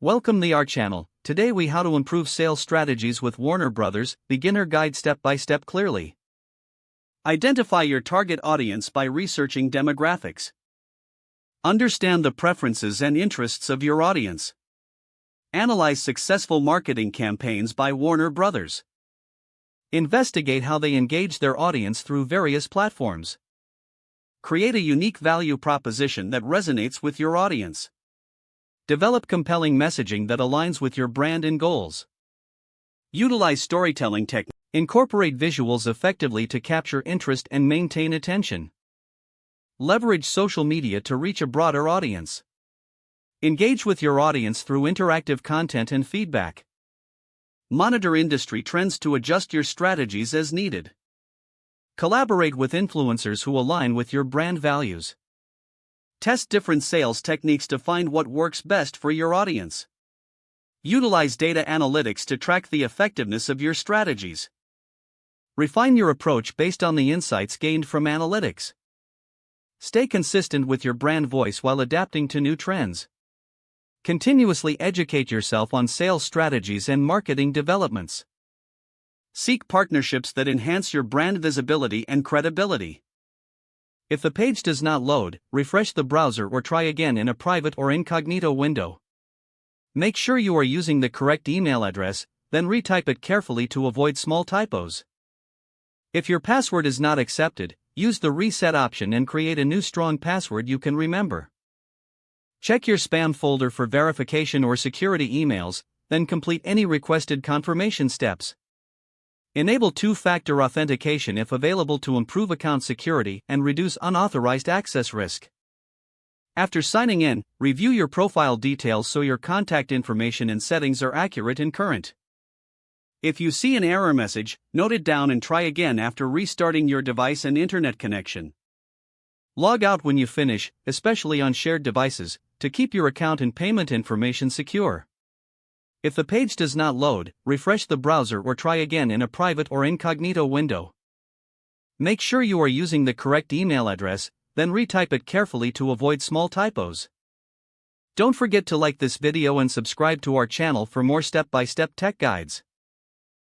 Welcome to our channel. Today we how to improve sales strategies with Warner Brothers, beginner guide step by step clearly. Identify your target audience by researching demographics. Understand the preferences and interests of your audience. Analyze successful marketing campaigns by Warner Brothers. Investigate how they engage their audience through various platforms. Create a unique value proposition that resonates with your audience. Develop compelling messaging that aligns with your brand and goals. Utilize storytelling techniques. Incorporate visuals effectively to capture interest and maintain attention. Leverage social media to reach a broader audience. Engage with your audience through interactive content and feedback. Monitor industry trends to adjust your strategies as needed. Collaborate with influencers who align with your brand values. Test different sales techniques to find what works best for your audience. Utilize data analytics to track the effectiveness of your strategies. Refine your approach based on the insights gained from analytics. Stay consistent with your brand voice while adapting to new trends. Continuously educate yourself on sales strategies and marketing developments. Seek partnerships that enhance your brand visibility and credibility. If the page does not load, refresh the browser or try again in a private or incognito window. Make sure you are using the correct email address, then retype it carefully to avoid small typos. If your password is not accepted, use the reset option and create a new strong password you can remember. Check your spam folder for verification or security emails, then complete any requested confirmation steps. Enable two-factor authentication if available to improve account security and reduce unauthorized access risk. After signing in, review your profile details so your contact information and settings are accurate and current. If you see an error message, note it down and try again after restarting your device and internet connection. Log out when you finish, especially on shared devices, to keep your account and payment information secure. If the page does not load, refresh the browser or try again in a private or incognito window. Make sure you are using the correct email address, then retype it carefully to avoid small typos. Don't forget to like this video and subscribe to our channel for more step-by-step tech guides.